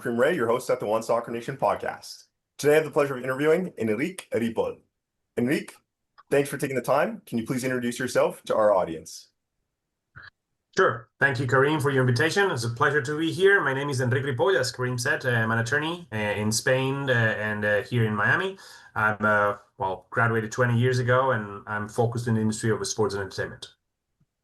Kareem Rae, your host at the One Soccer Nation podcast. Today I have the pleasure of interviewing Enric Ripoll. Enric, thanks for taking the time. Can you please introduce yourself to our audience? Sure. Thank you, Kareem, for your invitation. It's a pleasure to be here. My name is Enric Ripoll, as Kareem said. I'm an attorney in Spain and here in Miami. I'm graduated 20 years ago, and I'm focused in the industry of sports and entertainment.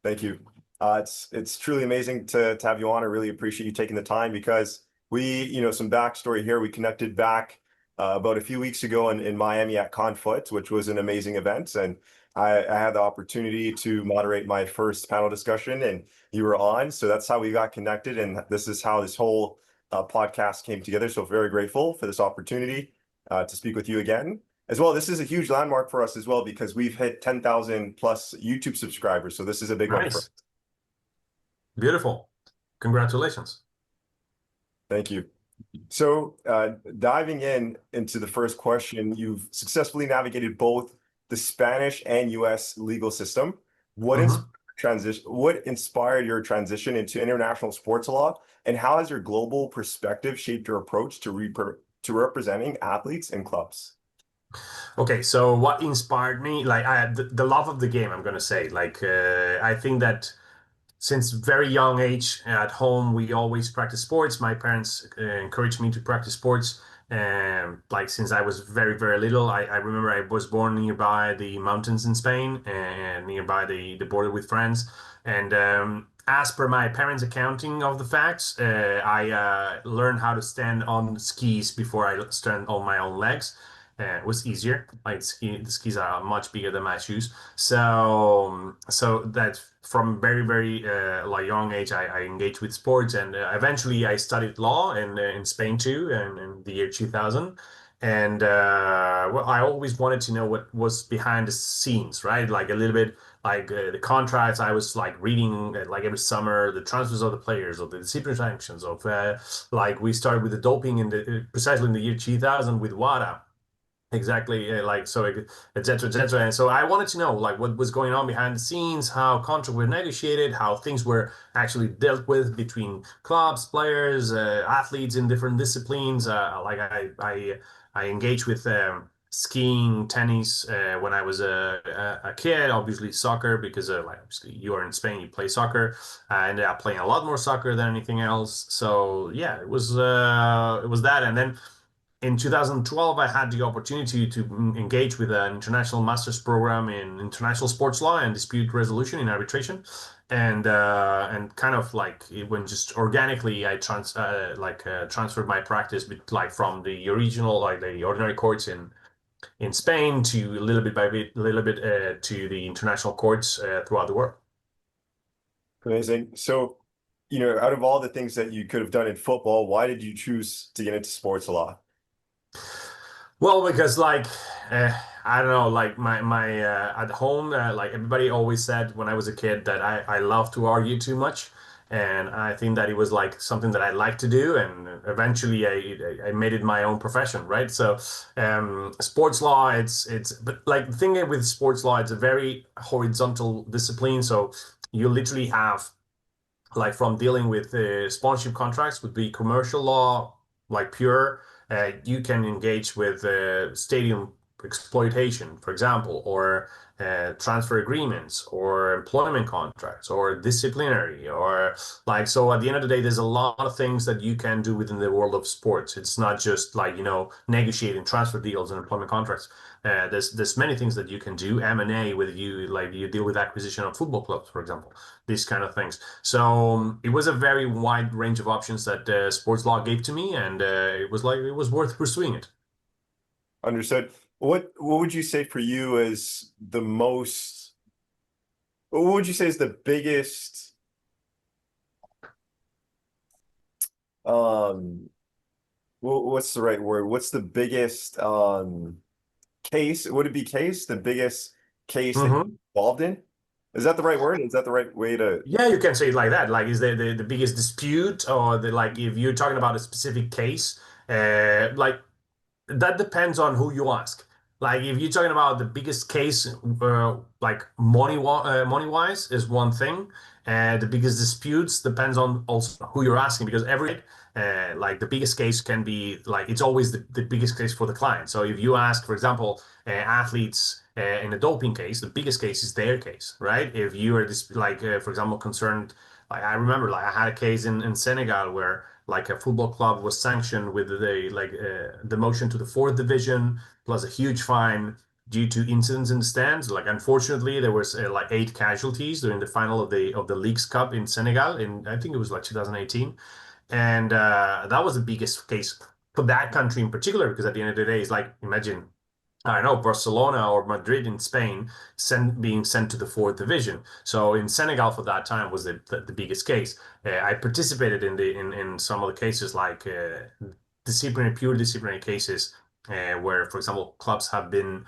Thank you. It's truly amazing to have you on. I really appreciate you taking the time because some backstory here. We connected back about a few weeks ago in Miami at Conflict, which was an amazing event. And I had the opportunity to moderate my first panel discussion, and you were on. So that's how we got connected. And this is how this whole podcast came together. So very grateful for this opportunity to speak with you again. As well, this is a huge landmark for us as well because we've hit 10,000 plus YouTube subscribers. So this is a big one for us. Beautiful. Congratulations. Thank you. So diving into the first question, you've successfully navigated both the Spanish and US legal system. What inspired your transition into international sports law, and how has your global perspective shaped your approach to representing athletes and clubs? Okay, so what inspired me, the love of the game, I'm going to say. I think that since very young age at home, we always practice sports. My parents encouraged me to practice sports. Since I was very, very little, I remember I was born nearby the mountains in Spain and nearby the border with France. And as per my parents' accounting of the facts, I learned how to stand on skis before I stand on my own legs. It was easier. The skis are much bigger than my shoes. So that from very, very young age, I engaged with sports, and eventually I studied law in Spain too, and in the year 2000. And I always wanted to know what was behind the scenes, right? Like a little bit the contracts. I was reading every summer the transfers of the players, of the disciplinary sanctions, of we started with the doping precisely in the year 2000 with WADA. Exactly, et cetera, et cetera. And so I wanted to know what was going on behind the scenes, how contracts were negotiated, how things were actually dealt with between clubs, players, athletes in different disciplines. I engaged with skiing, tennis when I was a kid. Obviously soccer, because obviously you are in Spain, you play soccer. I ended up playing a lot more soccer than anything else. So yeah, it was that, and then. In 2012, I had the opportunity to engage with an international master's program in international sports law and dispute resolution in arbitration, and kind of it went just organically. I transferred my practice from the original the ordinary courts in Spain to a little bit to the international courts throughout the world. Amazing. So, out of all the things that you could have done in football, why did you choose to get into sports law? Well, because I don't know, my at home, everybody always said when I was a kid that I love to argue too much, and I think that it was something that I like to do, and eventually I made it my own profession, right? So, sports law, but the thing with sports law, it's a very horizontal discipline. So you literally have from dealing with sponsorship contracts would be commercial law, pure. You can engage with stadium exploitation, for example, or transfer agreements, or employment contracts, or disciplinary, or so. At the end of the day, there's a lot of things that you can do within the world of sports. It's not just negotiating transfer deals and employment contracts. There's many things that you can do. M&A, whether you deal with acquisition of football clubs, for example, these kind of things. So it was a very wide range of options that sports law gave to me, and it was worth pursuing it. Understood. What would you say for you is the most? What would you say is the biggest? What's the right word? What's the biggest case? Would it be the biggest case that you're involved in? Is that the right word? Is that the right way to? Yeah, you can say it like that. Is the biggest dispute, or if you're talking about a specific case, that depends on who you ask. If you're talking about the biggest case, money wise is one thing. The biggest disputes depends on also who you're asking, because like the biggest case can be like it's always the biggest case for the client. So if you ask, for example, athletes in a doping case, the biggest case is their case, right? If you are this like for example concerned, like I remember like I had a case in Senegal where like a football club was sanctioned with the motion to the fourth division plus a huge fine due to incidents in the stands. Like unfortunately, there was like 8 casualties during the final of the Leagues Cup in Senegal in I think it was like 2018, and that was the biggest case for that country in particular because at the end of the day, it's like imagine. I don't know, Barcelona or Madrid in Spain being sent to the fourth division. So in Senegal for that time was the biggest case. I participated in some of the cases like pure disciplinary cases where, for example, clubs have been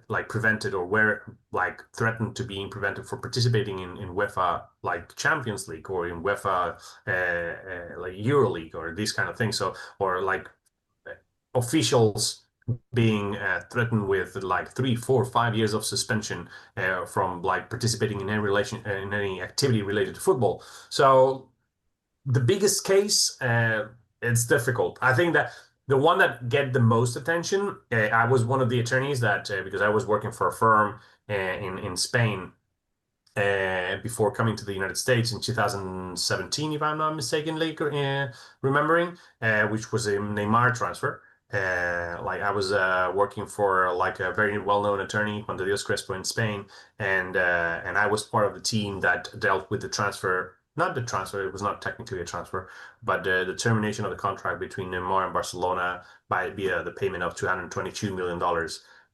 like prevented or were like threatened to being prevented for participating in UEFA like Champions League or in UEFA like EuroLeague or these kind of things. So or like officials being threatened with like 3, 4, 5 years of suspension from like participating in any relation in any activity related to football. So the biggest case, it's difficult. I think that the one that get the most attention, I was one of the attorneys that because I was working for a firm in Spain before coming to the United States in 2017, if I'm not mistakenly remembering, which was a Neymar transfer. Like I was working for like a very well-known attorney, Juan de Dios Crespo in Spain, and I was part of the team that dealt with the transfer. Not the transfer; it was not technically a transfer, but the termination of the contract between Neymar and Barcelona via the payment of $222 million,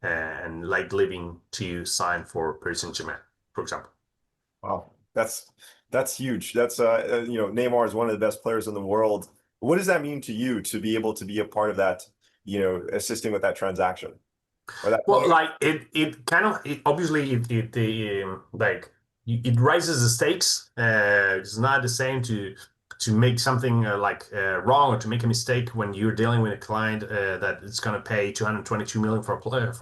and like leaving to sign for Paris Saint-Germain, for example. Wow, that's huge. That's Neymar is one of the best players in the world. What does that mean to you to be able to be a part of that, assisting with that transaction or that Well, contract? like it kind of obviously like it raises the stakes. It's not the same to make something wrong or to make a mistake when you're dealing with a client that is going to pay 222 million for a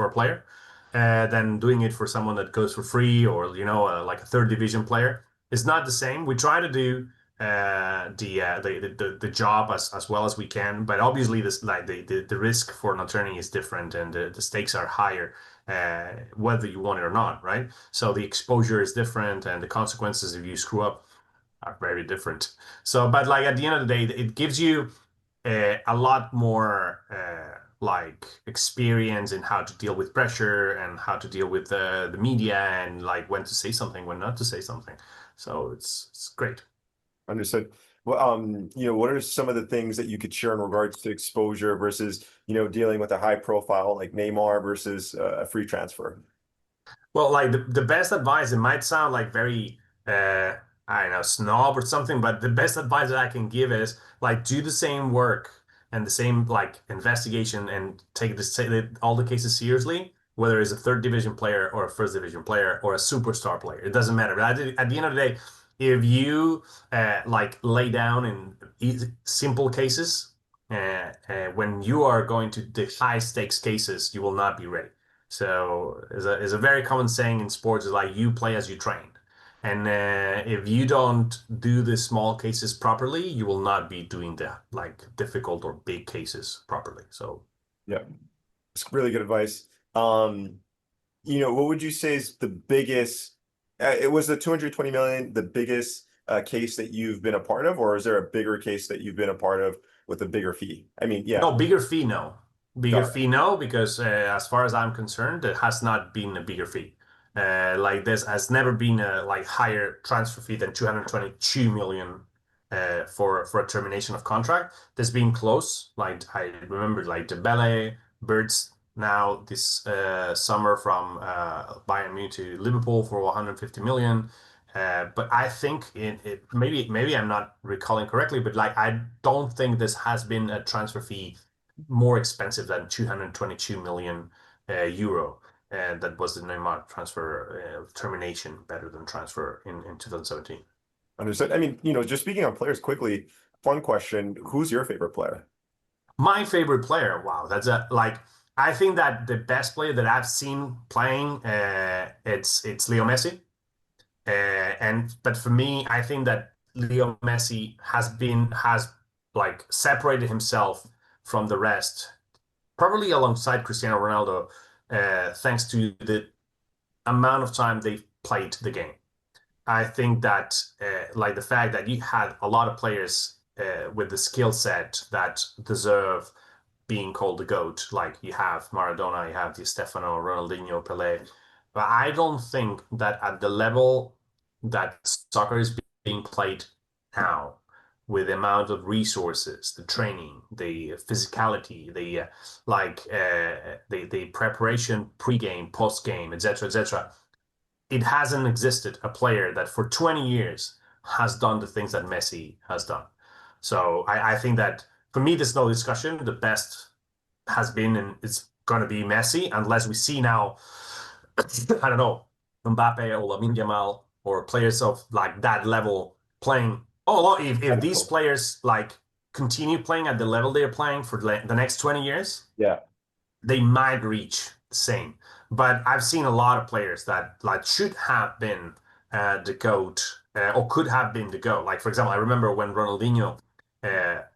player, than doing it for someone that goes for free or like a third division player. It's not the same. We try to do the job as well as we can. But obviously, this like the risk for an attorney is different, and the stakes are higher, whether you want it or not, right? So the exposure is different, and the consequences if you screw up are very different. So, but like at the end of the day, it gives you a lot more like experience in how to deal with pressure and how to deal with the media and like when to say something, when not to say something. So it's great. Understood. Well, what are some of the things that you could share in regards to exposure versus, dealing with a high profile like Neymar versus a free transfer? Well, like the best advice, it might sound like very I don't know, snob or something, but the best advice that I can give is like do the same work and the same like investigation and take all the cases seriously, whether it's a third division player or a first division player or a superstar player. It doesn't matter. But at the end of the day, if you like lay down in simple cases, when you are going to the high stakes cases, you will not be ready. So is a very common saying in sports is like you play as you train. And if you don't do the small cases properly, you will not be doing the like difficult or big cases properly. So Yeah, it's really good advice. What would you say is the biggest, it was the 220 million, the biggest case that you've been a part of, or is there a bigger case that you've been a part of with a bigger fee? I mean, yeah, no, bigger fee, no. Bigger got it. fee, no, because as far as I'm concerned, there has not been a bigger fee. Like this has never been a like higher transfer fee than 222 million for a termination of contract. There's been close. Like I remember, like the Ballet Birds now this summer from Bayern Munich to Liverpool for 150 million. But I think maybe I'm not recalling correctly, but like I don't think this has been a transfer fee more expensive than 222 million euro. And that was the Neymar transfer termination better than transfer in 2017. Understood. I mean, just speaking on players quickly, fun question. Who's your favorite player? My favorite player, wow, that's a like I think that the best player that I've seen playing, it's Leo Messi. And but for me, I think that Leo Messi has like separated himself from the rest, probably alongside Cristiano Ronaldo, thanks to the amount of time they played the game. I think that like the fact that you had a lot of players with the skill set that deserve being called the GOAT, like you have Maradona, you have Di Stefano, Ronaldinho, Pelé. But I don't think that at the level that soccer is being played now, with the amount of resources, the training, the physicality, the preparation pre-game, post-game, etc., it hasn't existed a player that for 20 years has done the things that Messi has done. So I think that for me, there's no discussion. The best has been and it's going to be Messi, unless we see now, I don't know, Mbappe or Lamine Yamal or players of like that level playing. Oh, if these players like continue playing at the level they're playing for the next 20 years, Yeah. they might reach the same. But I've seen a lot of players that like should have been the GOAT or could have been the GOAT. Like for example, I remember when Ronaldinho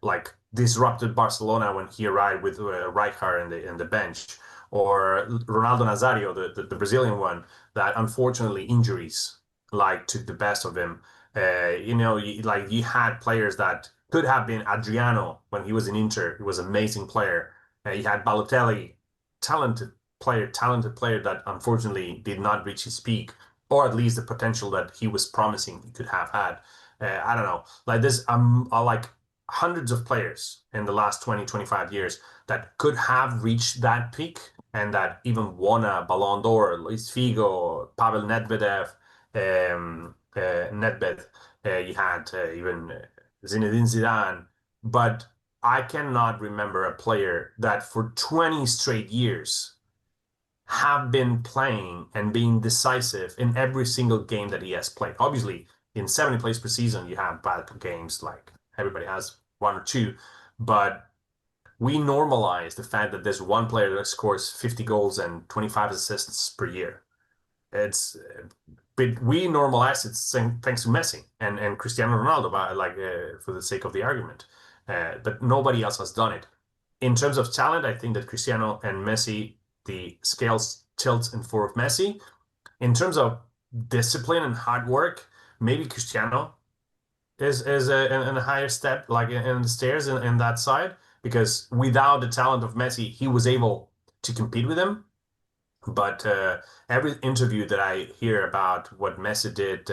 like disrupted Barcelona when he arrived with Rijkaard in the bench, or Ronaldo Nazario, the Brazilian one, that unfortunately injuries like took the best of him. Like you had players that could have been Adriano when he was in Inter. He was an amazing player. You had Balotelli, talented player that unfortunately did not reach his peak, or at least the potential that he was promising he could have had. I don't know. Like this, like hundreds of players in the last 20, 25 years that could have reached that peak and that even won a Ballon d'Or, Luis Figo, Pavel Nedved. You had even Zinedine Zidane. But I cannot remember a player that for 20 straight years have been playing and being decisive in every single game that he has played. Obviously, in 70 plays per season, you have bad games, like everybody has one or two, but we normalize the fact that there's one player that scores 50 goals and 25 assists per year. It's but we normalize it thanks to Messi and Cristiano Ronaldo, for the sake of the argument. But nobody else has done it. In terms of talent, I think that Cristiano and Messi, the scales tilt in favor of Messi. In terms of discipline and hard work, maybe Cristiano is in a higher step, like in the stairs in that side, because without the talent of Messi, he was able to compete with him. But every interview that I hear about what Messi did,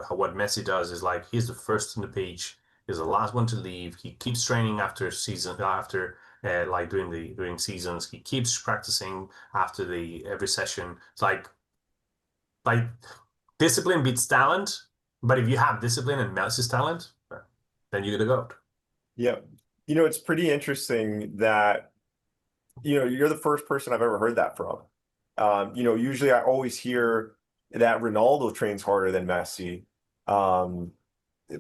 what Messi does, is like he's the first on the page, he's the last one to leave. He keeps training after season, after like doing seasons. He keeps practicing after the every session. It's like discipline beats talent. But if you have discipline and Messi's talent, then you're the GOAT. Yeah. It's pretty interesting that, you're the first person I've ever heard that from. Usually I always hear that Ronaldo trains harder than Messi. Um,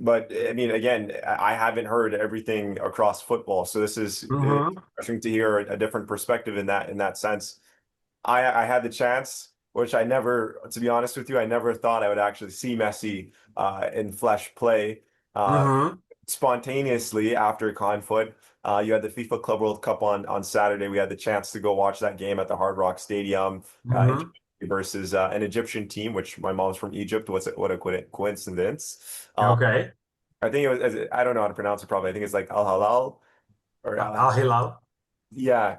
but I mean, again, I haven't heard everything across football. So this is Mm-hmm. interesting to hear a different perspective in that sense. I had the chance, which I never, to be honest with you, I never thought I would actually see Messi in flesh play. Uh, Mm-hmm. Spontaneously after Conflict. You had the FIFA Club World Cup on Saturday. We had the chance to go watch that game at the Hard Rock Stadium Mm-hmm. versus an Egyptian team, which my mom's from Egypt. What a coincidence. Okay. I think it was, I don't know how to pronounce it probably. I think it's like Al Halal or Al Hilal. yeah.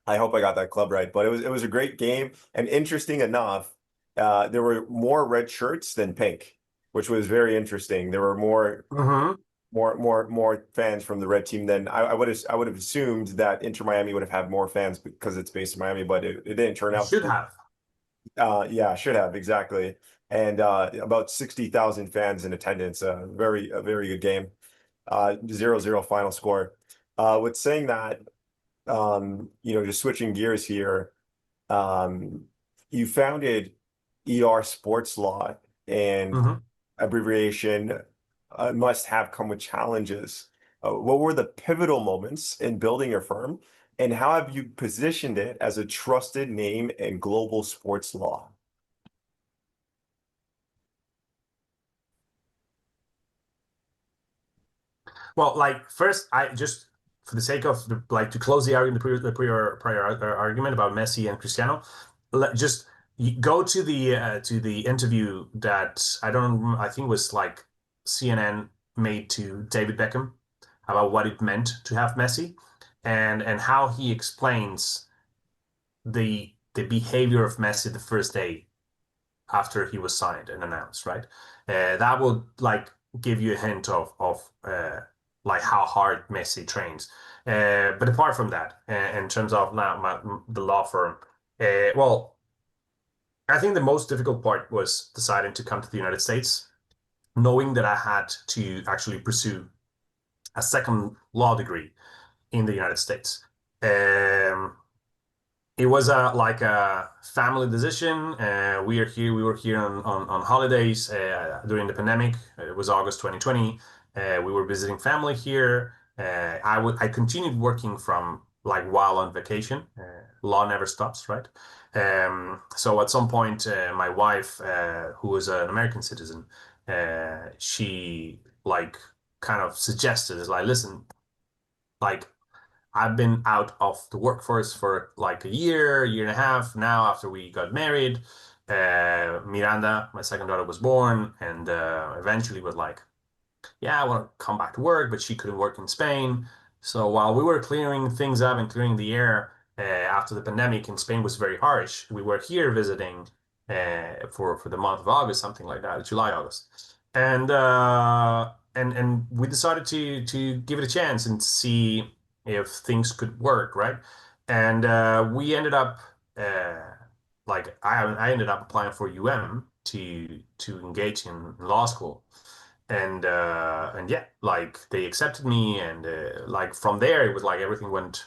I hope I got that club right, but it was a great game. And interesting enough, there were more red shirts than pink, which was very interesting. There were more Mm-hmm. more fans from the red team than I would have assumed that Inter Miami would have had more fans because it's based in Miami, but it didn't turn You out. should have. Yeah, should have exactly. And about 60,000 fans in attendance. A very good game. 0-0 final score. With saying that, just switching gears here, um, you founded ER Sports Law, and Mm-hmm. abbreviation must have come with challenges. What were the pivotal moments in building your firm, and how have you positioned it as a trusted name in global sports law? Well, like first, I just for the sake of like to close the argument, the prior argument about Messi and Cristiano, just go to the interview that I think was like CNN made to David Beckham about what it meant to have Messi, and how he explains the behavior of Messi the first day after he was signed and announced, right? That would like give you a hint of like how hard Messi trains. But apart from that, in terms of now the law firm, well, I think the most difficult part was deciding to come to the United States, knowing that I had to actually pursue a second law degree in the United States. Um, it was a like a family decision. We were here on holidays during the pandemic. It was August 2020. We were visiting family here. I continued working from like while on vacation. Law never stops, right? So at some point, my wife, who is an American citizen, she like kind of suggested, is like, listen, like I've been out of the workforce for like a year and a half now after we got married. Miranda, my second daughter, was born, and eventually was like, yeah, I want to come back to work, but she couldn't work in Spain. So while we were clearing things up and clearing the air after the pandemic in Spain was very harsh, we were here visiting for the month of August, something like that, July, August, and we decided to give it a chance and see if things could work, right? And we ended up like I ended up applying for UM to engage in law school and yeah, like they accepted me, and like from there it was like everything went.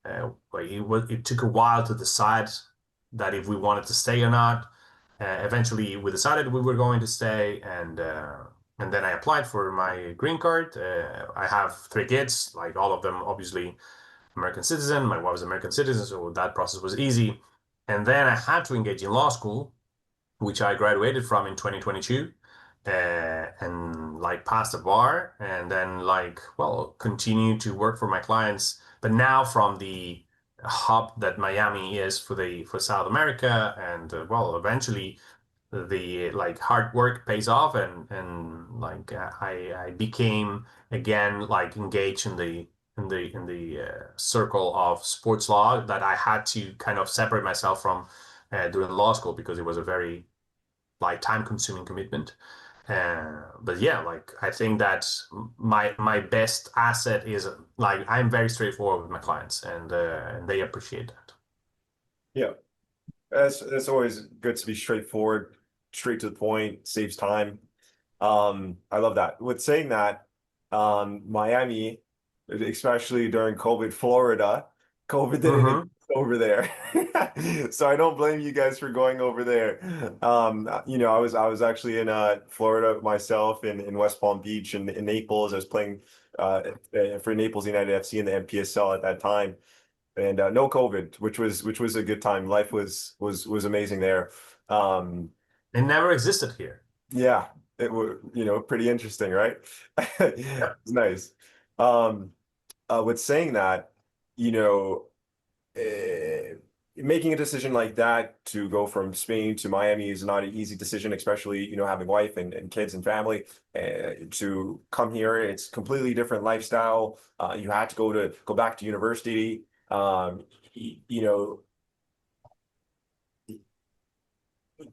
It took a while to decide that if we wanted to stay or not. Eventually, we decided we were going to stay, and then I applied for my green card. I have three kids, like all of them, obviously American citizen. My wife is American citizen, so that process was easy. And then I had to engage in law school, which I graduated from in 2022, and like passed the bar, and then like, well, continue to work for my clients, but now from the hub that Miami is for South America, and well, eventually the like hard work pays off, and like I became again like engaged in the circle of sports law that I had to kind of separate myself from during law school because it was a very like time consuming commitment. But yeah, like I think that my best asset is like I'm very straightforward with my clients, and they appreciate that. Yeah, that's always good to be straightforward, straight to the point, saves time. I love that. With saying that, Miami, especially during COVID, Florida, COVID didn't exist Hmm. over there. So I don't blame you guys for going over there. I was actually in Florida myself in West Palm Beach and in Naples. I was playing for Naples United FC in the NPSL at that time. And no COVID, which was a good time. Life was amazing there. Um, It never existed here. yeah, it was, pretty interesting, right? Yep. It's nice. Um, with saying that, you know, making a decision like that to go from Spain to Miami is not an easy decision, especially, having wife and kids and family. To come here, it's completely different lifestyle. You had to go back to university. You know,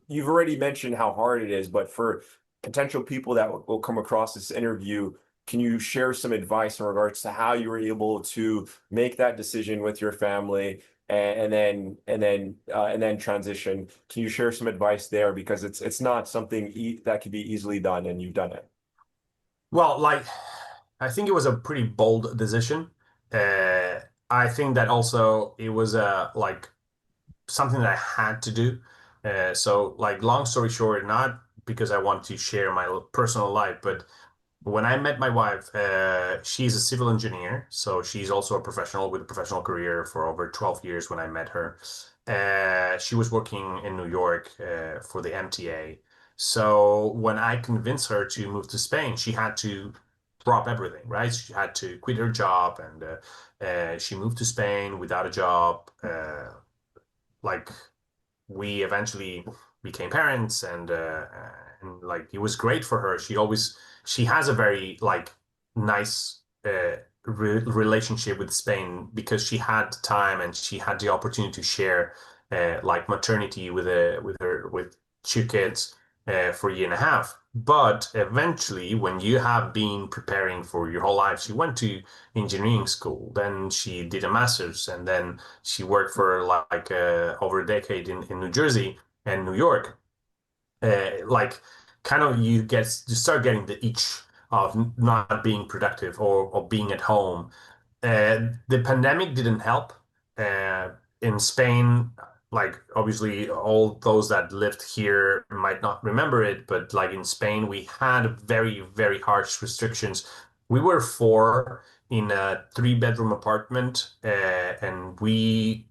you've already mentioned how hard it is, but for potential people that will come across this interview, can you share some advice in regards to how you were able to make that decision with your family and then transition? Can you share some advice there because it's not something that could be easily done, and you've done it. Well, like I think it was a pretty bold decision. Uh, I think that also it was like something that I had to do. So, like, long story short, not because I want to share my personal life, but when I met my wife, she's a civil engineer, so she's also a professional with a professional career for over 12 years when I met her. She was working in New York for the MTA. So when I convinced her to move to Spain, she had to drop everything, right? She had to quit her job, and she moved to Spain without a job. Like we eventually became parents, and like it was great for her. She has a very like nice relationship with Spain because she had time and she had the opportunity to share like maternity with two kids for a year and a half. But eventually, when you have been preparing for your whole life, she went to engineering school, then she did a master's, and then she worked for like over a decade in New Jersey and New York. Like kind of you start getting the itch of not being productive or being at home. The pandemic didn't help. Uh, in Spain, like obviously all those that lived here might not remember it, but like in Spain, we had very, very harsh restrictions. We were four in a three-bedroom apartment, and we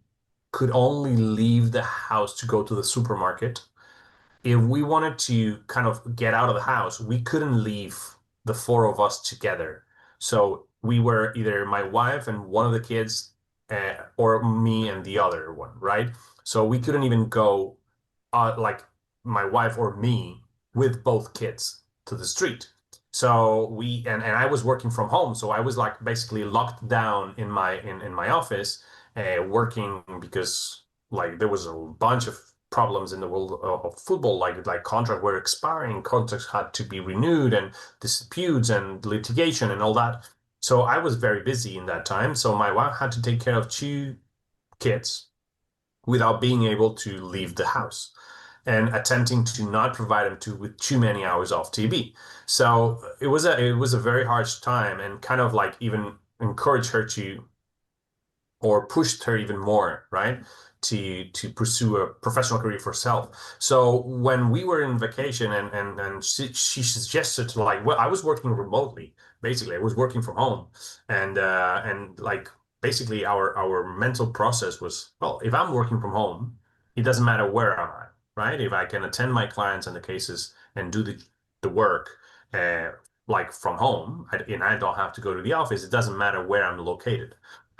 could only leave the house to go to the supermarket. If we wanted to kind of get out of the house, we couldn't leave the four of us together. So we were either my wife and one of the kids, or me and the other one, right? So we couldn't even go, like my wife or me with both kids to the street. So and I was working from home, so I was like basically locked down in my office, working because like there was a bunch of problems in the world of football, like contracts were expiring, contracts had to be renewed, and disputes and litigation and all that. So I was very busy in that time. So my wife had to take care of two kids without being able to leave the house and attempting to not provide them with too many hours off TV. So it was a very harsh time, and kind of like even encourage her to, or pushed her even more, right? To pursue a professional career for herself. So when we were in vacation, and she suggested to, like, well, I was working remotely, basically. I was working from home. And like basically our mental process was, well, if I'm working from home, it doesn't matter where I'm at, right? If I can attend my clients and the cases and do the work uh like from home, and I don't have to go to the office, it doesn't matter where I'm located.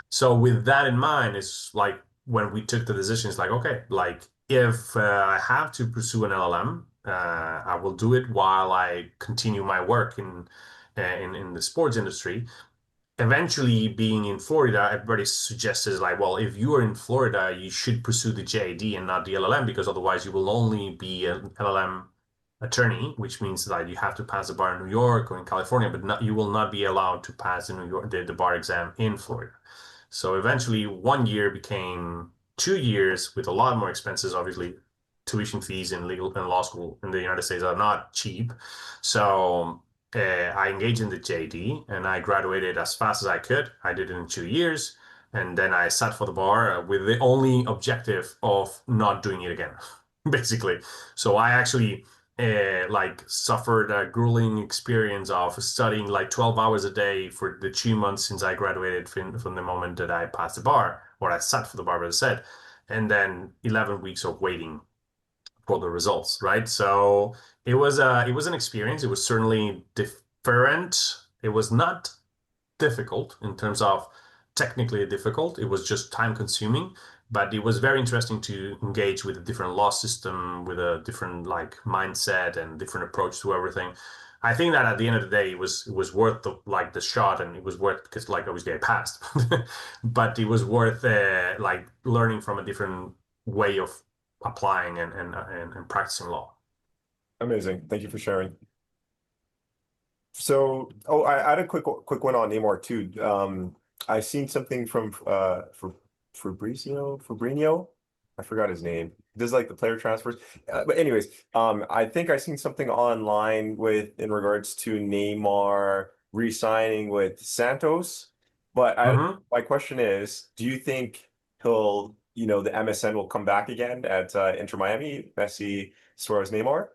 So with that in mind, it's like when we took the decision, it's like, okay, like if I have to pursue an LLM, I will do it while I continue my work in the sports industry. Eventually, being in Florida, everybody suggested like, well, if you are in Florida, you should pursue the JD and not the LLM, because otherwise you will only be an LLM attorney, which means that you have to pass the bar in New York or in California, but you will not be allowed to pass the New York the bar exam in Florida. So eventually, 1 year became 2 years with a lot more expenses. Obviously, tuition fees in legal and law school in the United States are not cheap. So I engaged in the JD and I graduated as fast as I could. I did it in 2 years. And then I sat for the bar with the only objective of not doing it again, basically. So I actually like suffered a grueling experience of studying like 12 hours a day for the 2 months since I graduated from the moment that I passed the bar, or I sat for the bar, as I said, and then 11 weeks of waiting for the results, right? So it was an experience. It was certainly different. It was not difficult in terms of technically difficult. It was just time consuming, but it was very interesting to engage with a different law system, with a different like mindset and different approach to everything. I think that at the end of the day, it was worth the shot, and it was worth, because like obviously I passed, but it was worth like learning from a different way of applying and practicing law. Amazing. Thank you for sharing. So, oh, I had a quick one on Neymar too. I seen something from for Fabrizio. I forgot his name. Does like the player transfers. But anyways, I think I seen something online with in regards to Neymar re-signing with Santos. But Mhm. my question is, do you think the MSN will come back again at Inter Miami, Messi, Suarez, Neymar?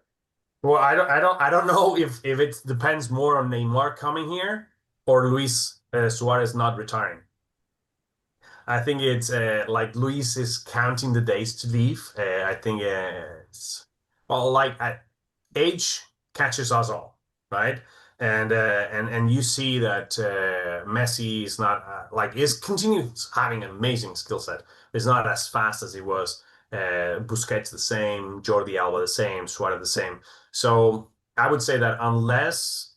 Well, I don't know if it depends more on Neymar coming here or Luis Suarez not retiring. I think it's like Luis is counting the days to leave. I think it's well, like age catches us all, right? And you see that Messi is not like is continues having an amazing skill set. It's not as fast as he was. Busquets the same, Jordi Alba the same, Suarez the same. So I would say that unless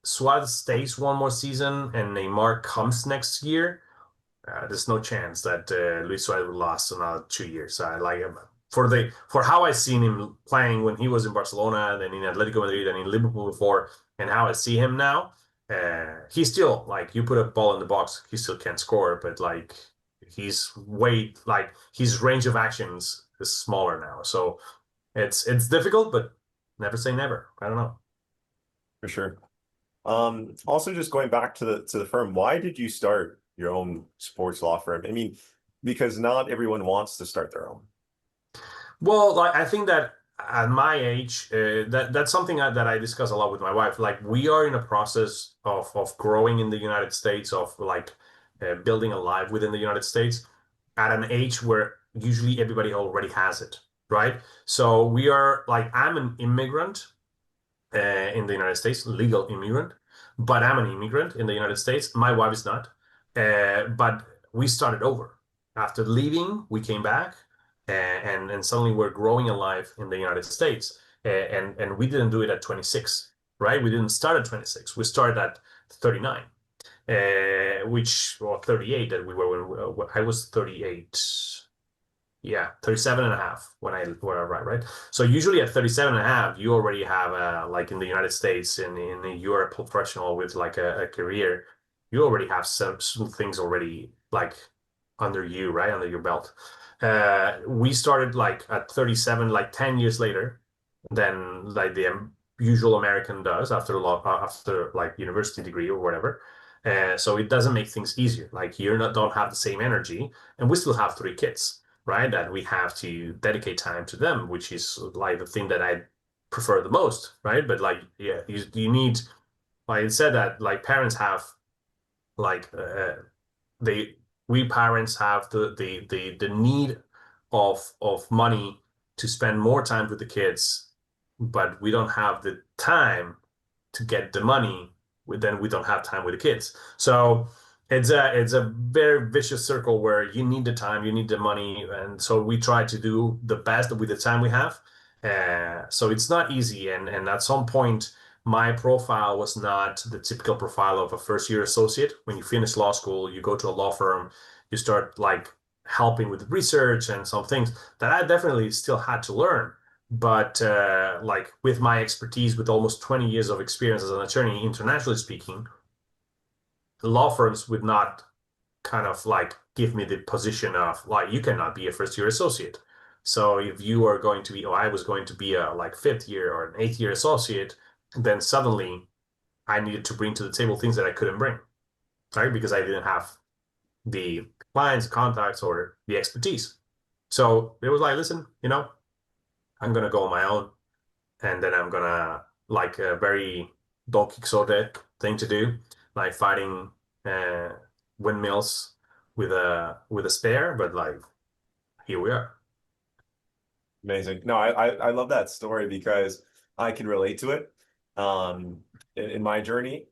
Suarez stays one more season and Neymar comes next year, there's no chance that Luis Suarez will last another 2 years. I like him for how I seen him playing when he was in Barcelona, then in Atletico Madrid, and in Liverpool before, and how I see him now. He's still like you put a ball in the box, he still can't score, but like he's way like his range of actions is smaller now. So it's difficult, but never say never. I don't know. For sure. Also just going back to the firm, why did you start your own sports law firm? I mean, because not everyone wants to start their own. Well, like I think that at my age, that's something that I discuss a lot with my wife. Like we are in a process of growing in the United States, of like building a life within the United States at an age where usually everybody already has it, right? So we are like I'm an immigrant in the United States, legal immigrant, but I'm an immigrant in the United States. My wife is not, but we started over. After leaving, we came back, and suddenly we're growing a life in the United States, and we didn't do it at 26, right? We didn't start at 26. We started at 39, which or 38 that we were when I was 38. Yeah, 37 and a half when I arrived, right? So usually at 37 and a half, you already have like in the United States and in you're a professional with like a career, you already have some things already like under you, right? Under your belt. We started like at 37, like 10 years later than like the usual American does after after like university degree or whatever. So it doesn't make things easier. Like you're not don't have the same energy, and we still have three kids, right? That we have to dedicate time to them, which is like the thing that I prefer the most, right? But like, yeah, you need, like I said, that like parents have like they we parents have the need of money to spend more time with the kids, but we don't have the time to get the money, then we don't have time with the kids. So it's a very vicious circle where you need the time, you need the money, and so we try to do the best with the time we have. So it's not easy, and at some point, my profile was not the typical profile of a first year associate. When you finish law school, you go to a law firm, you start like helping with research and some things that I definitely still had to learn. But like with my expertise, with almost 20 years of experience as an attorney, internationally speaking, law firms would not kind of like give me the position of like you cannot be a first year associate. So if you are going to be, or I was going to be a like fifth year or an eighth year associate, then suddenly I needed to bring to the table things that I couldn't bring, right? Because I didn't have the clients, contacts, or the expertise. So it was like, listen, I'm gonna go on my own, and then I'm gonna like a very Don Quixote thing to do, like fighting uh, windmills with a spear. But like here we are. Amazing. No, I love that story because I can relate to it in my journey.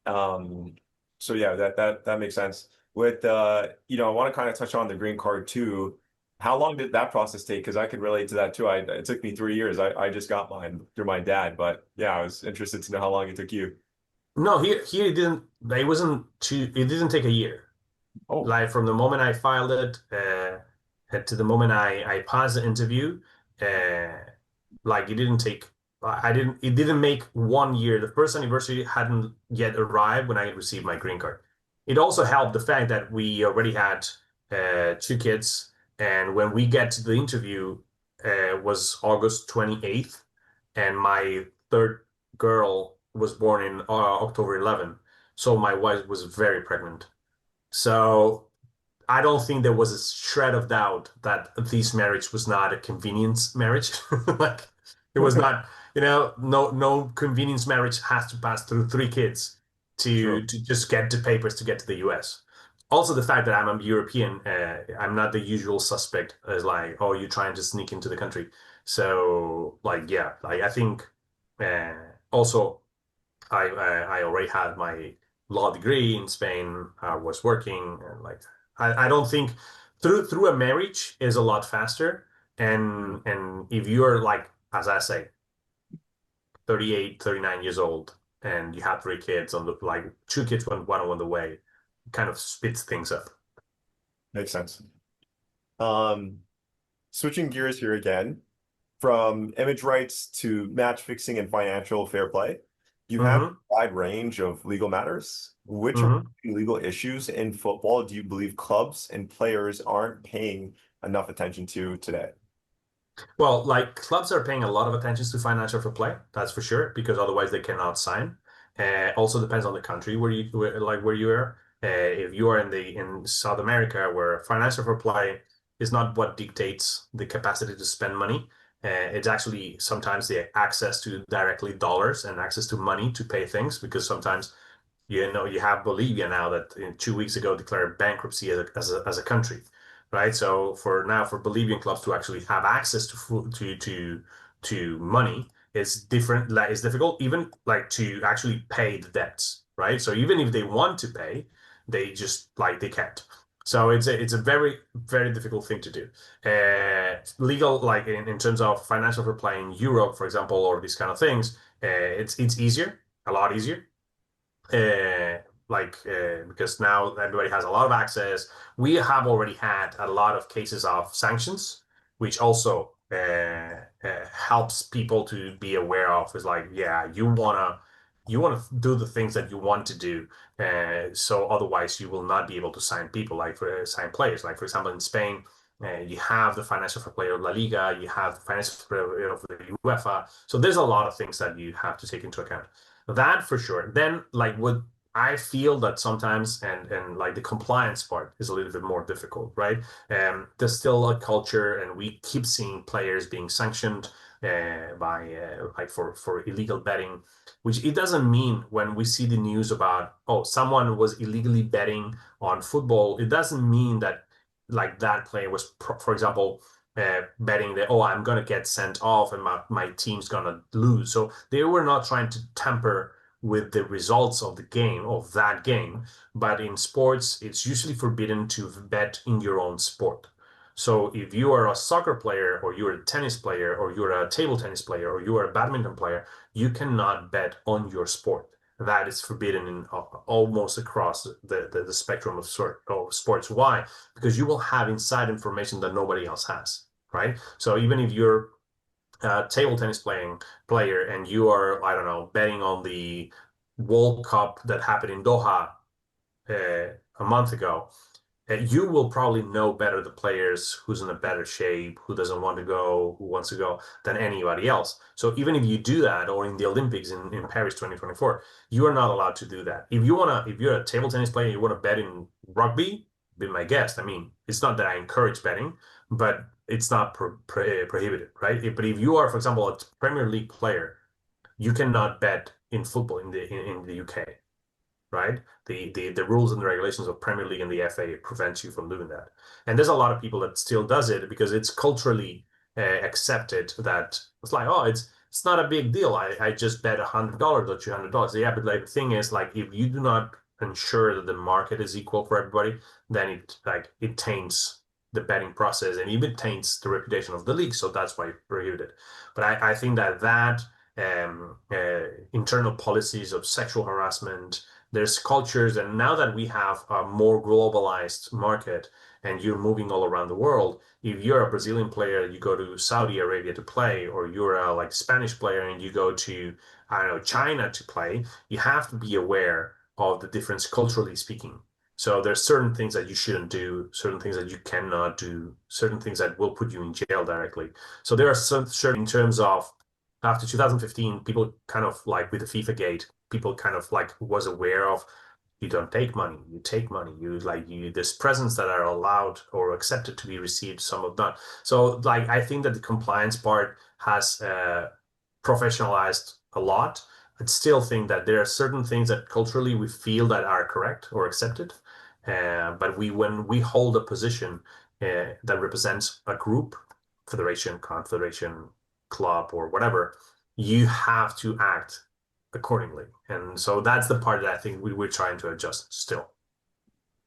Um, so yeah, that makes sense. With I want to kind of touch on the green card too. How long did that process take? Because I could relate to that too. It took me 3 years. I just got mine through my dad, but yeah, I was interested to know how long it took you. No, here it didn't. It wasn't too. It didn't take a year. Oh, Like from the moment I filed it to the moment I passed the interview, uh, like it didn't take. I didn't. It didn't make 1 year. The first anniversary hadn't yet arrived when I received my green card. It also helped the fact that we already had two kids, and when we get to the interview, was August 28th, and my third girl was born in October 11th. So my wife was very pregnant. So I don't think there was a shred of doubt that this marriage was not a convenience marriage. Like it was not, no convenience marriage has to pass through three kids true. to just get the papers to get to the US. Also, the fact that I'm a European, I'm not the usual suspect as like, oh, you're trying to sneak into the country. So, like, yeah, like I think uh, also. I already had my law degree in Spain. I was working, and like I don't think through a marriage is a lot faster. And if you're like, as I say, 38, 39 years old, and you have three kids on the like two kids one on the way, it kind of spits things up. Makes sense. Um, Switching gears here again, from image rights to match fixing and financial fair play, you have Hmm. a wide range of legal matters. Which Hmm. legal issues in football do you believe clubs and players aren't paying enough attention to today? Well, like clubs are paying a lot of attention to financial fair play, that's for sure, because otherwise they cannot sign. Also depends on the country where you are. If you are in South America, where financial fair play is not what dictates the capacity to spend money, it's actually sometimes the access to directly dollars and access to money to pay things, because sometimes you have Bolivia now that 2 weeks ago declared bankruptcy as a country, right? So for Bolivian clubs to actually have access to money is different. Like it's difficult even like to actually pay the debts, right? So even if they want to pay, they just like they can't. So it's a very difficult thing to do. Legal like in terms of financial fair play in Europe, for example, or these kind of things, it's easier, a lot easier uh, because now everybody has a lot of access. We have already had a lot of cases of sanctions, which also helps people to be aware of. Is like, yeah, you wanna do the things that you want to do. So otherwise, you will not be able to sign people like for sign players. Like for example, in Spain. You have the financial fair play of La Liga, you have the financial fair play of the UEFA. So there's a lot of things that you have to take into account. That for sure. Then like what I feel that sometimes and like the compliance part is a little bit more difficult, right? There's still a culture, and we keep seeing players being sanctioned by like for illegal betting, which it doesn't mean when we see the news about someone was illegally betting on football, it doesn't mean that like that player was, for example, betting that I'm gonna get sent off and my team's gonna lose. So they were not trying to tamper with the results of the game of that game. But in sports, it's usually forbidden to bet in your own sport. So if you are a soccer player, or you're a tennis player, or you're a table tennis player, or you are a badminton player, you cannot bet on your sport. That is forbidden in almost across the spectrum of sports. Why? Because you will have inside information that nobody else has, right? So even if you're a table tennis player and you are, I don't know, betting on the World Cup that happened in Doha a month ago, you will probably know better the players who's in a better shape, who doesn't want to go, who wants to go than anybody else. So even if you do that, or in the Olympics in Paris 2024, you are not allowed to do that. If you're a table tennis player and you want to bet in rugby, be my guest. I mean, it's not that I encourage betting, but it's not prohibited, right? But if you are, for example, a Premier League player, you cannot bet in football in the UK, right? The rules and the regulations of Premier League and the FA prevent you from doing that. And there's a lot of people that still does it because it's culturally accepted that it's like, it's not a big deal. I just bet $100 or $200. Yeah, but like the thing is, like, if you do not ensure that the market is equal for everybody, then it taints the betting process, and even taints the reputation of the league. So that's why it's prohibited. But I think that internal policies of sexual harassment, there's cultures, and now that we have a more globalized market and you're moving all around the world, if you're a Brazilian player, you go to Saudi Arabia to play, or you're a like Spanish player and you go to, I don't know, China to play, you have to be aware of the difference culturally speaking. So there's certain things that you shouldn't do, certain things that you cannot do, certain things that will put you in jail directly. So there are some certain in terms of after 2015, people kind of like with the FIFA gate, people kind of like was aware of you don't take money, you take money, there's presents that are allowed or accepted to be received, some of not. So like I think that the compliance part has professionalized a lot. I still think that there are certain things that culturally we feel that are correct or accepted. But when we hold a position that represents a group, federation, confederation, club, or whatever, you have to act accordingly. And so that's the part that I think we're trying to adjust still.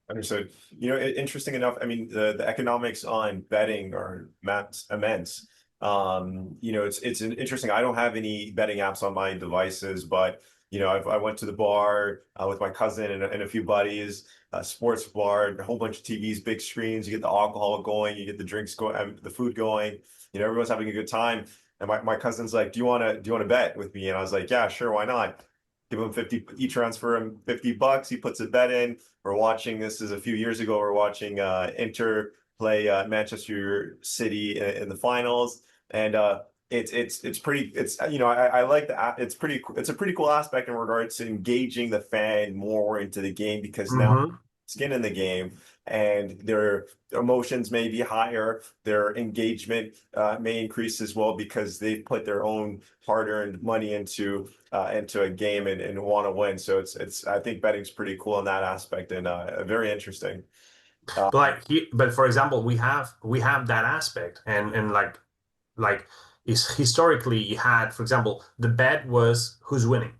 Understood. Interesting enough, I mean, the economics on betting are immense. It's an interesting. I don't have any betting apps on my devices, but I went to the bar with my cousin and a few buddies, a sports bar, a whole bunch of TVs, big screens. You get the alcohol going, you get the drinks going, the food going. Everyone's having a good time. And my cousin's like, do you want to bet with me? And I was like, yeah, sure, why not? Give him 50, each transfer him $50. He puts a bet in. We're watching, this is a few years ago, we're watching Inter play Manchester City in the finals. And it's pretty, I like that. It's a pretty cool aspect in regards to engaging the fan more into the game, because now Hmm. skin in the game, and their emotions may be higher, their engagement may increase as well, because they've put their own hard-earned money into a game and want to win. So it's I think betting's pretty cool in that aspect, and very interesting. Uh, But for example, we have that aspect, and like is historically you had, for example, the bet was who's winning,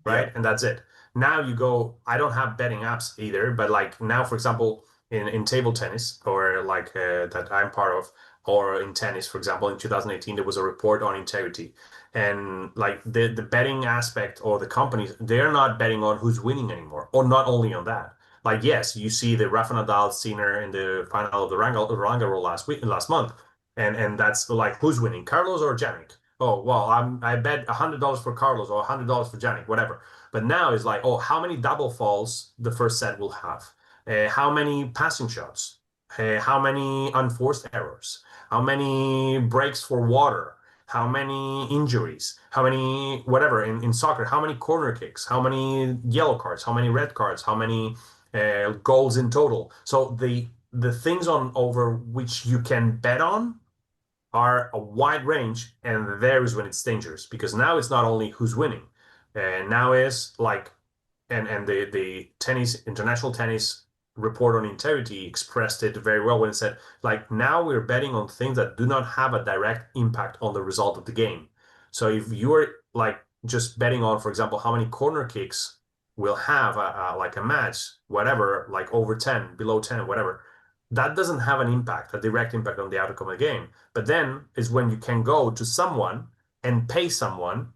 yeah, right? And that's it. Now you go, I don't have betting apps either, but like now, for example, in table tennis, or like that I'm part of, or in tennis, for example, in 2018 there was a report on integrity, and like the betting aspect, or the companies, they're not betting on who's winning anymore, or not only on that. Like yes, you see the Rafa Nadal Sinner in the final of the Roland Garros last month, and that's like who's winning, Carlos or Jannik? Oh well, I bet $100 for Carlos or $100 for Jannik, whatever. But now it's like, oh, how many double falls the first set will have? How many passing shots? How many unforced errors? How many breaks for water? How many injuries? How many whatever in soccer? How many corner kicks? How many yellow cards? How many red cards? How many goals in total? So the things on over which you can bet on are a wide range, and there is when it's dangerous, because now it's not only who's winning, and now is like, and the tennis international tennis report on integrity expressed it very well when it said, like, now we're betting on things that do not have a direct impact on the result of the game. So if you're like just betting on, for example, how many corner kicks will have like a match, whatever, like over 10, below 10, whatever, that doesn't have an impact, a direct impact on the outcome of the game. But then is when you can go to someone and pay someone,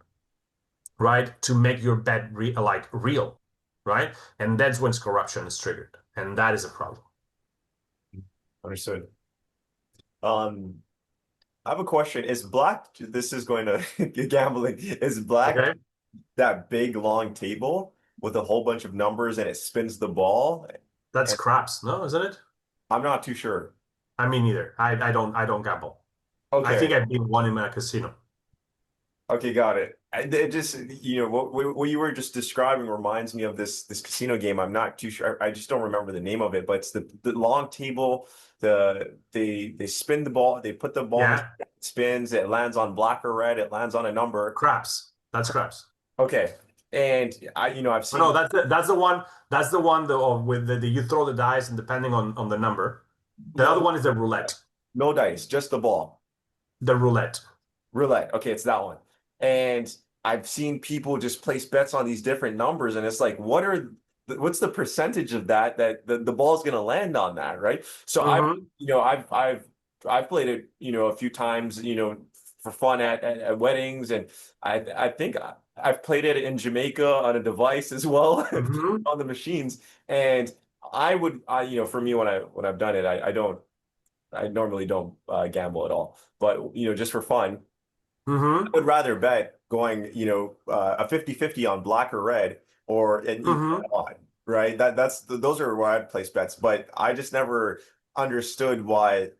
right, to make your bet like real, right? And that's when corruption is triggered, and that is a problem. understood. Um, I have a question. Is black, this is going to gambling, is black Okay, that big long table with a whole bunch of numbers and it spins the ball? that's And craps, no, isn't it? I'm not too sure. I mean, neither. I don't gamble. I think Okay. I've been one in a casino. Okay, got it. It just, what you were just describing reminds me of this casino game. I'm not too sure. I just don't remember the name of it, but it's the long table. They spin the ball. They put the ball in the Yeah, it spins. It lands on black or red. It lands on a number. craps. That's craps. Okay, and I've Oh, no, seen that's the one. That's the one though with the you throw the dice and depending on the number. The other no one is the roulette. no dice, just the ball. The roulette. Roulette. Okay, it's that one. And I've seen people just place bets on these different numbers, and it's like, what's the percentage of that the ball's going to land on that, right? So Mm-hmm. I've played it, a few times, for fun at weddings, and I think I've played it in Jamaica on a device as well Mm-hmm. on the machines, and for me when I've done it, I normally don't gamble at all, but just for fun. Mm-hmm. I would rather bet going, a 50-50 on black or red, or an even Mm-hmm. odd, right? Those are where I'd place bets, but I just never understood why,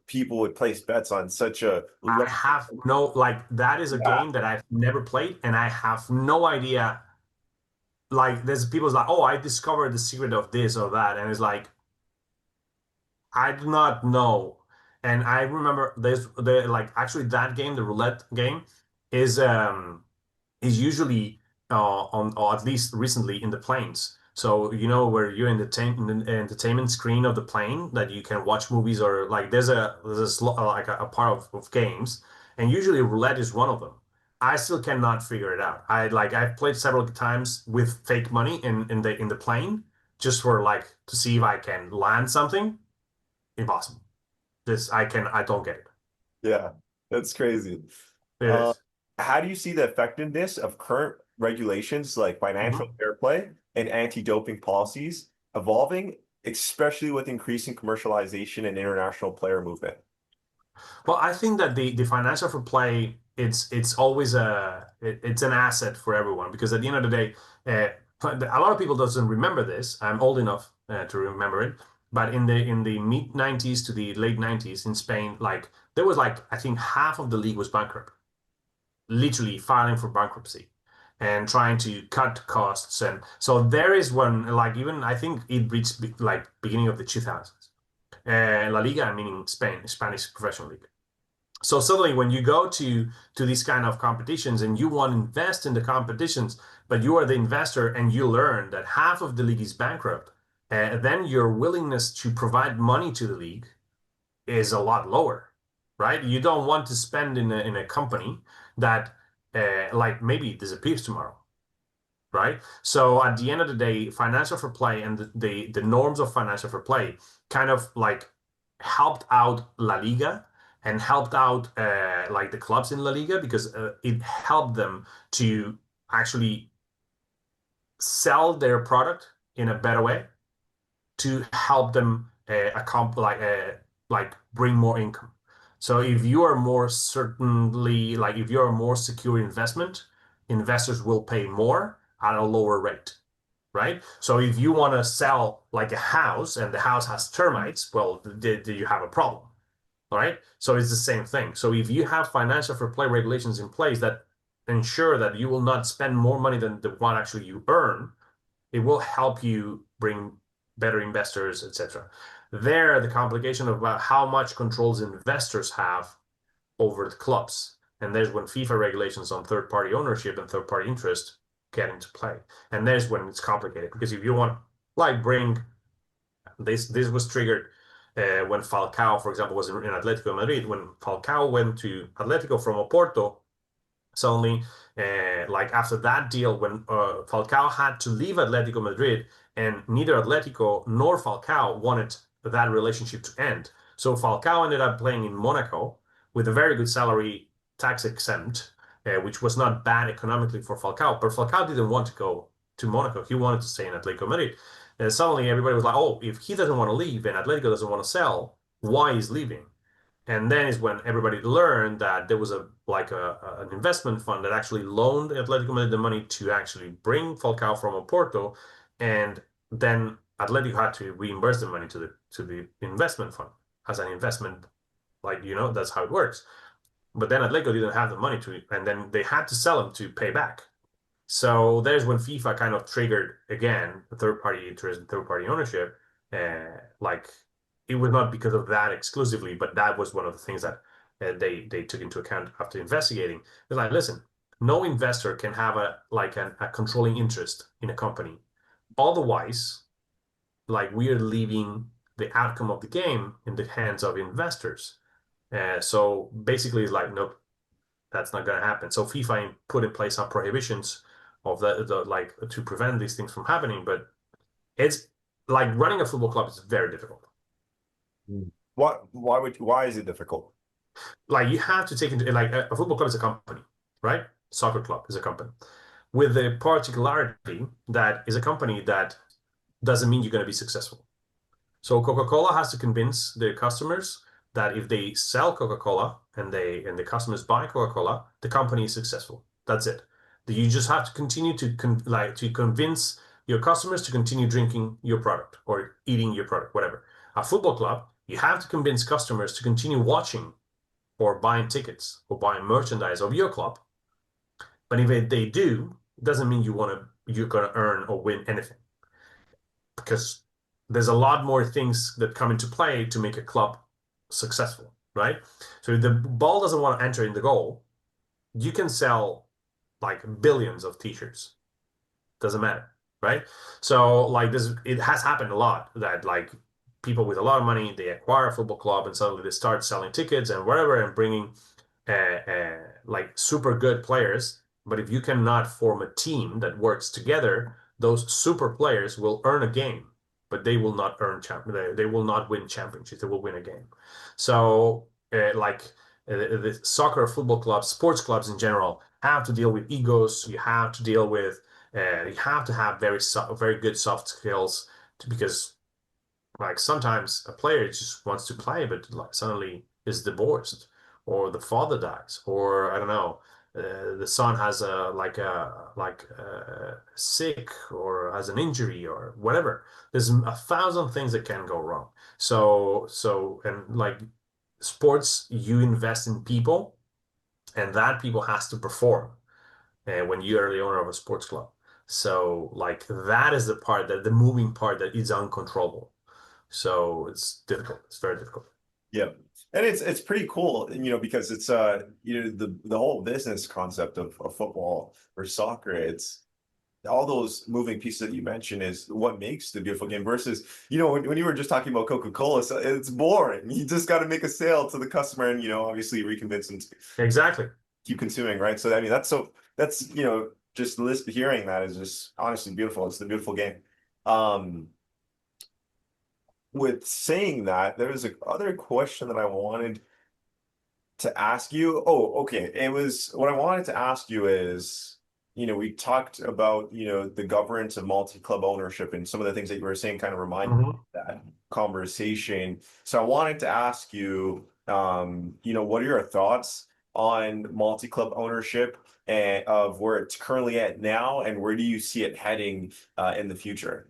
people would place bets on such a I low. have no, like, that is a Yeah. game that I've never played, and I have no idea. Like, there's people's like, oh, I discovered the secret of this or that, and it's like, I do not know. And I remember there's the like actually that game, the roulette game, is um is usually on, or at least recently, in the planes. So you know where you're in the entertainment screen of the plane that you can watch movies, or like there's a like a part of games, and usually roulette is one of them. I still cannot figure it out. I've played several times with fake money in the plane just for like to see if I can land something. Impossible. This I don't get it. Yeah, that's crazy. It Uh, is. how do you see the effectiveness of current regulations like financial Mhm. fair play and anti-doping policies evolving, especially with increasing commercialization and international player movement? Well, I think that the financial for play it's always it's an asset for everyone because at the end of the day, a lot of people doesn't remember this. I'm old enough to remember it, but in the mid 90s to the late 90s in Spain, like there was like I think half of the league was bankrupt, literally filing for bankruptcy and trying to cut costs. And so there is one like even I think it reached like beginning of the 2000s. La Liga, meaning Spain, Spanish professional league. So suddenly, when you go to these kind of competitions and you want to invest in the competitions, but you are the investor and you learn that half of the league is bankrupt, then your willingness to provide money to the league is a lot lower, right? You don't want to spend in a company that like maybe disappears tomorrow, right? So at the end of the day, financial fair play and the norms of financial fair play kind of like helped out La Liga and helped out like the clubs in La Liga because it helped them to actually sell their product in a better way to help them like bring more income. So if you are more certainly like if you're a more secure investment, investors will pay more at a lower rate, right? So if you want to sell like a house and the house has termites, well, do you have a problem? All right. So it's the same thing. So if you have financial fair play regulations in place that ensure that you will not spend more money than the what actually you earn, it will help you bring better investors, etc. There, the complication about how much controls investors have over the clubs. And there's when FIFA regulations on third-party ownership and third-party interest get into play. And there's when it's complicated because if you want, like, bring this was triggered when Falcao, for example, was in Atletico Madrid. When Falcao went to Atletico from Oporto, suddenly, like after that deal, when Falcao had to leave Atletico Madrid, and neither Atletico nor Falcao wanted that relationship to end. So Falcao ended up playing in Monaco with a very good salary, tax exempt, which was not bad economically for Falcao. But Falcao didn't want to go to Monaco. He wanted to stay in Atletico Madrid. And suddenly everybody was like, oh, if he doesn't want to leave and Atletico doesn't want to sell, why is leaving? And then is when everybody learned that there was an investment fund that actually loaned Atletico Madrid the money to actually bring Falcao from Oporto, and then Atletico had to reimburse the money to the investment fund as an investment, like that's how it works. But then Atletico didn't have the money to, and then they had to sell him to pay back. So there's when FIFA kind of triggered again the third party interest and third party ownership. Like it was not because of that exclusively, but that was one of the things that they took into account after investigating. They're like, listen, no investor can have a controlling interest in a company. Otherwise, like we are leaving the outcome of the game in the hands of investors. So basically, it's like, nope, that's not going to happen. So FIFA put in place some prohibitions of like to prevent these things from happening. But it's like running a football club is very difficult. Mm. Why is it difficult? Like you have to take into like a football club is a company, right? Soccer club is a company with the particularity that is a company that doesn't mean you're going to be successful. So Coca-Cola has to convince their customers that if they sell Coca-Cola and the customers buy Coca-Cola, the company is successful. That's it. You just have to continue to convince your customers to continue drinking your product or eating your product, whatever. A football club, you have to convince customers to continue watching or buying tickets or buying merchandise of your club. But if they do, it doesn't mean you're gonna earn or win anything because there's a lot more things that come into play to make a club successful, right? So if the ball doesn't want to enter in the goal, you can sell like billions of t-shirts. Doesn't matter, right? So like this, it has happened a lot that like people with a lot of money, they acquire a football club and suddenly they start selling tickets and whatever and bringing like super good players, but if you cannot form a team that works together, those super players will earn a game, but they will not they will not win championships. They will win a game. So the soccer, football clubs, sports clubs in general have to deal with egos. You have to deal with you have to have very good soft skills because like sometimes a player just wants to play, but like suddenly is divorced, or the father dies, or I don't know, the son has sick or has an injury or whatever. There's 1,000 things that can go wrong. And like sports, you invest in people, and that people has to perform when you are the owner of a sports club. So like that is the part that the moving part that is uncontrollable. So it's difficult. It's very difficult. Yeah. And it's pretty cool, because it's the whole business concept of football or soccer, it's all those moving pieces that you mentioned is what makes the beautiful game versus, when you were just talking about Coca-Cola, so it's boring. You just got to make a sale to the customer and, obviously reconvince them to Exactly. keep consuming, right? So, I mean, that's, just hearing that is just honestly beautiful. It's the beautiful game. Um, with saying that, there was a other question that I wanted to ask you. Oh, okay. It was what I wanted to ask you is, we talked about, the governance of multi-club ownership and some of the things that you were saying kind of remind me of Mhm. that conversation. So I wanted to ask you, what are your thoughts on multi-club ownership and of where it's currently at now, and where do you see it heading in the future?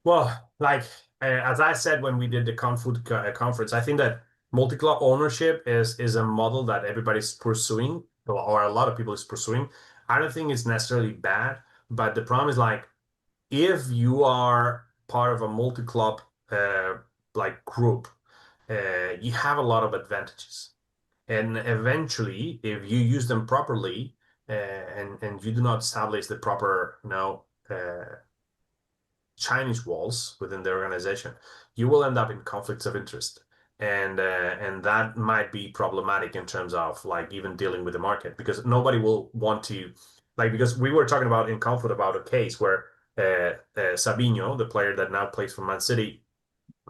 Well, like as I said when we did the conference, I think that multi-club ownership is a model that everybody's pursuing, or a lot of people is pursuing. I don't think it's necessarily bad, but the problem is like if you are part of a multi-club like group, you have a lot of advantages. And eventually, if you use them properly, and you do not establish the proper, Chinese walls within the organization, you will end up in conflicts of interest. And that might be problematic in terms of like even dealing with the market because nobody will want to like because we were talking about in Conflict about a case where Sabinho, the player that now plays for Man City,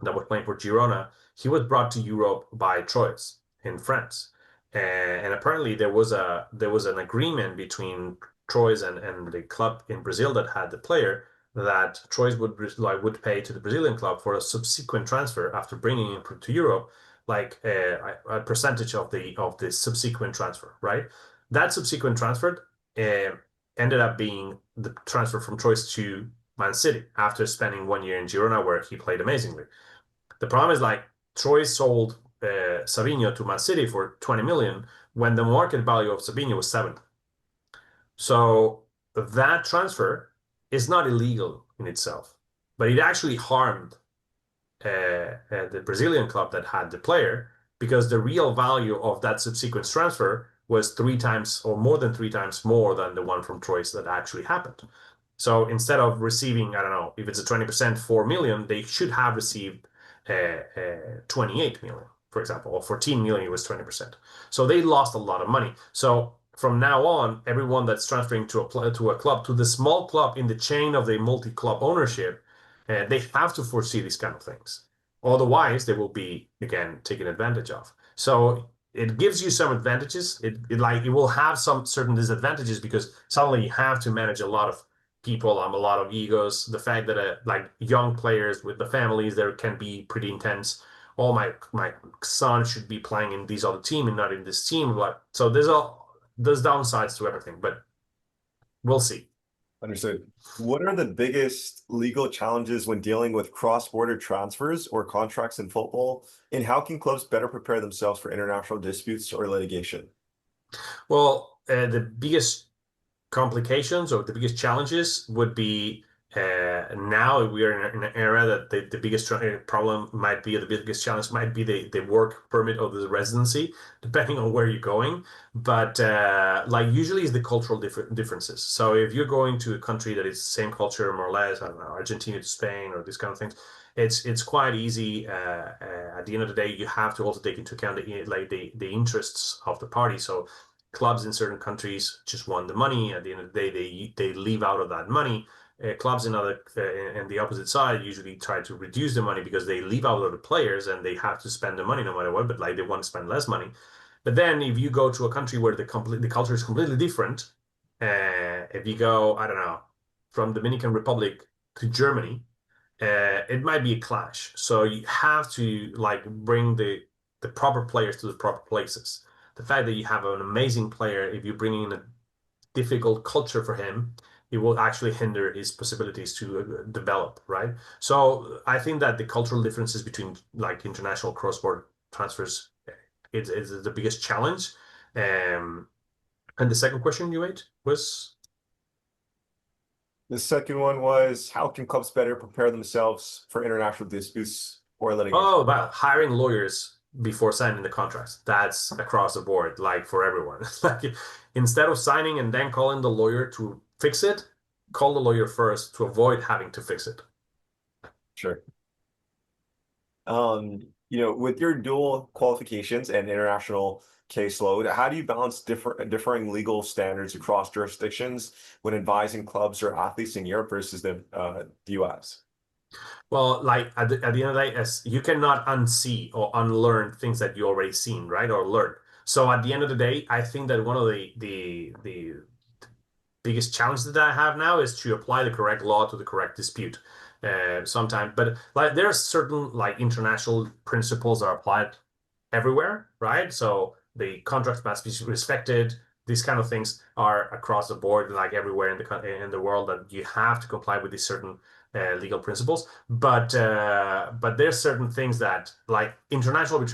that was playing for Girona, he was brought to Europe by Troyes in France. And apparently there was an agreement between Troyes and the club in Brazil that had the player that Troyes would pay to the Brazilian club for a subsequent transfer after bringing him to Europe, like a percentage of the subsequent transfer, right? That subsequent transfer uh, ended up being the transfer from Troyes to Man City after spending 1 year in Girona, where he played amazingly. The problem is like Troy sold Savinho to Man City for 20 million when the market value of Savinho was 7. So that transfer is not illegal in itself, but it actually harmed the Brazilian club that had the player because the real value of that subsequent transfer was 3 times or more than 3 times more than the one from Troyes that actually happened. So instead of receiving, I don't know, if it's a 20%, 4 million, they should have received 28 million, for example, or 14 million, it was 20%. So they lost a lot of money. So from now on, everyone that's transferring to a club, to the small club in the chain of the multi-club ownership, they have to foresee these kind of things. Otherwise, they will be, again, taken advantage of. So it gives you some advantages. It will have some certain disadvantages because suddenly you have to manage a lot of people, a lot of egos. The fact that like young players with the families there can be pretty intense. Oh, my son should be playing in this other team and not in this team. But so there's downsides to everything, but we'll see. Understood. What are the biggest legal challenges when dealing with cross-border transfers or contracts in football? And how can clubs better prepare themselves for international disputes or litigation? Well, the biggest complications or the biggest challenges would be now we are in an era that the biggest problem might be, the biggest challenge might be the work permit or the residency, depending on where you're going. But like usually is the cultural differences. So if you're going to a country that is the same culture more or less, I don't know, Argentina to Spain or these kind of things, it's quite easy. At the end of the day, you have to also take into account the interests of the party. So clubs in certain countries just want the money. At the end of the day, they leave out of that money. Clubs in other and the opposite side usually try to reduce the money because they leave out of the players and they have to spend the money no matter what. But like they want to spend less money. But then if you go to a country where the culture is completely different, if you go, I don't know, from Dominican Republic to Germany, it might be a clash. So you have to like bring the proper players to the proper places. The fact that you have an amazing player, if you bring in a difficult culture for him, it will actually hinder his possibilities to develop, right? So I think that the cultural differences between like international cross-border transfers is the biggest challenge. Um, and the second question you made was, The second one was, how can clubs better prepare themselves for international disputes or litigation? oh, well, hiring lawyers before signing the contracts. That's across the board, like for everyone. Like instead of signing and then calling the lawyer to fix it, call the lawyer first to avoid having to fix it. Sure. With your dual qualifications and international caseload, how do you balance differing legal standards across jurisdictions when advising clubs or athletes in Europe versus the US? Well, like at the end of the day, as you cannot unsee or unlearn things that you already seen, right? Or learned. So at the end of the day, I think that one of the biggest challenge that I have now is to apply the correct law to the correct dispute. Sometimes, but like there are certain like international principles that are applied everywhere, right? So the contracts must be respected. These kind of things are across the board, like everywhere in the world, that you have to comply with these certain legal principles. But there's certain things that, like international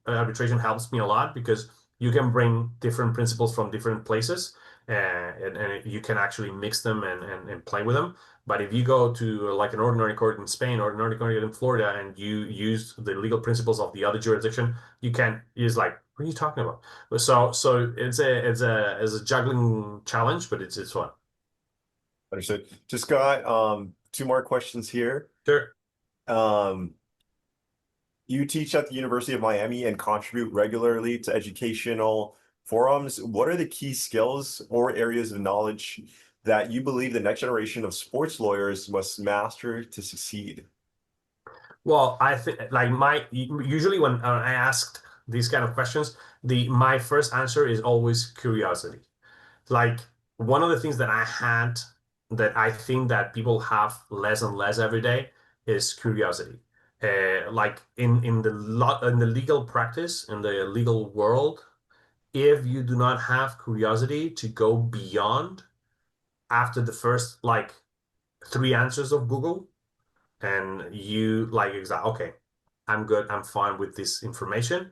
arbitration helps me a lot because you can bring different principles from different places, and you can actually mix them and play with them. But if you go to like an ordinary court in Spain or an ordinary court in Florida and you use the legal principles of the other jurisdiction, you can't. It's like, what are you talking about? So it's a juggling challenge, but it's fun. Understood. Just got two more questions here. Sure. Um, you teach at the University of Miami and contribute regularly to educational forums. What are the key skills or areas of knowledge that you believe the next generation of sports lawyers must master to succeed? Well, I think like my usually when I asked these kind of questions, the my first answer is always curiosity. Like one of the things that I had that I think that people have less and less every day is curiosity. Like in the legal practice in the legal world, if you do not have curiosity to go beyond after the first like three answers of Google, and you like exactly okay, I'm good, I'm fine with this information,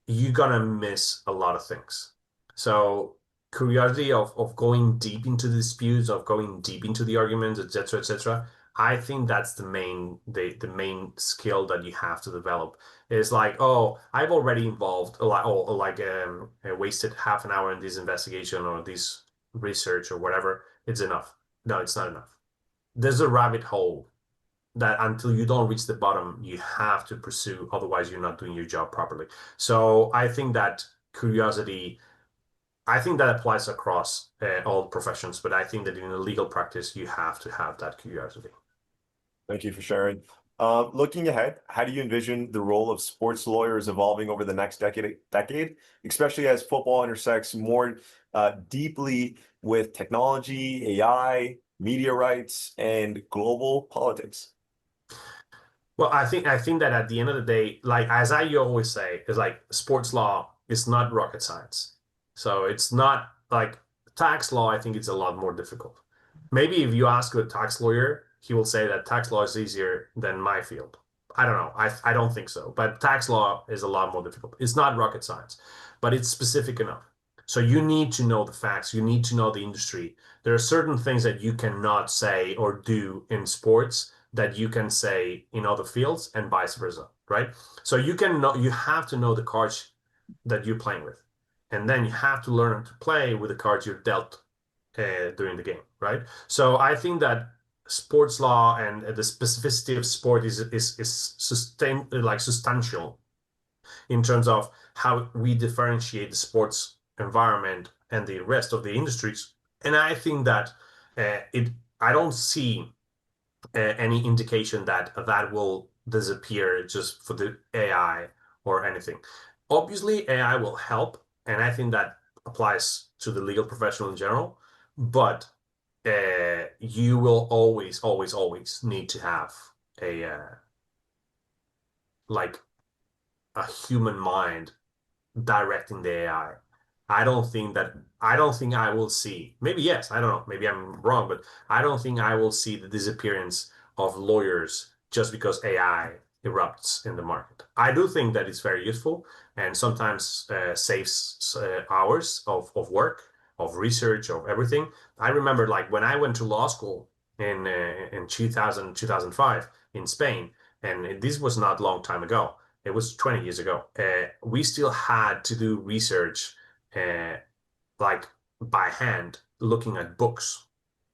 you're gonna miss a lot of things. So curiosity of going deep into the disputes, of going deep into the arguments, etc., etc. I think that's the main skill that you have to develop. It's like, oh, I've already involved a lot, or like wasted half an hour in this investigation or this research or whatever. It's enough. No, it's not enough. There's a rabbit hole that until you don't reach the bottom, you have to pursue. Otherwise, you're not doing your job properly. So I think that curiosity, I think that applies across all professions, but I think that in a legal practice, you have to have that curiosity. Thank you for sharing. Looking ahead, how do you envision the role of sports lawyers evolving over the next decade, especially as football intersects more deeply with technology, AI, media rights, and global politics? Well, I think that at the end of the day, like as I always say, is like sports law is not rocket science. So it's not like tax law. I think it's a lot more difficult. Maybe if you ask a tax lawyer, he will say that tax law is easier than my field. I don't know. I don't think so. But tax law is a lot more difficult. It's not rocket science, but it's specific enough. So you need to know the facts. You need to know the industry. There are certain things that you cannot say or do in sports that you can say in other fields and vice versa, right? So you have to know the cards that you're playing with, and then you have to learn to play with the cards you're dealt during the game, right? So I think that sports law and the specificity of sport is substantial in terms of how we differentiate the sports environment and the rest of the industries. And I think that I don't see any indication that that will disappear just for the AI or anything. Obviously, AI will help, and I think that applies to the legal professional in general, but you will always, always, always need to have a like a human mind directing the AI. I don't think I will see, maybe yes, I don't know, maybe I'm wrong, but I don't think I will see the disappearance of lawyers just because AI erupts in the market. I do think that it's very useful and sometimes saves hours of work, of research, of everything. I remember like when I went to law school in 2005 in Spain, and this was not a long time ago. It was 20 years ago. We still had to do research uh, like by hand, looking at books,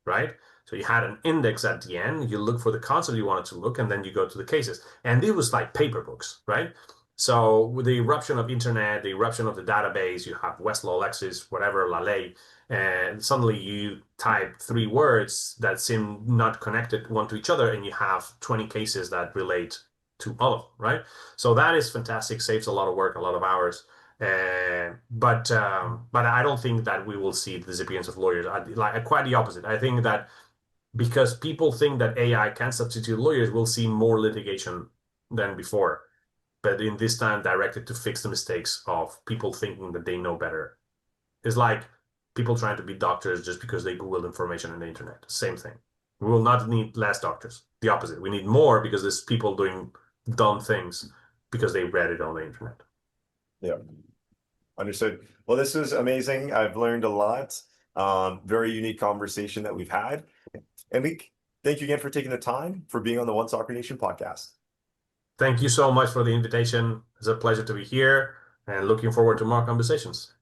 right? So you had an index at the end, you look for the concept you wanted to look, and then you go to the cases. And it was like paper books, right? So with the eruption of internet, the eruption of the database, you have Westlaw, Lexis, whatever, LaLey, and suddenly you type 3 words that seem not connected one to each other, and you have 20 cases that relate to all of them, right? So that is fantastic, saves a lot of work, a lot of hours. But I don't think that we will see the disappearance of lawyers. Quite the opposite. I think that because people think that AI can substitute lawyers, we'll see more litigation than before. But in this time, directed to fix the mistakes of people thinking that they know better. It's like people trying to be doctors just because they Googled information on the internet. Same thing. We will not need less doctors. The opposite. We need more because there's people doing dumb things because they read it on the internet. Yeah. Understood. Well, this was amazing. I've learned a lot. Very unique conversation that we've had. Enric, thank you again for taking the time for being on the One Soccer Nation podcast. Thank you so much for the invitation. It's a pleasure to be here and looking forward to more conversations.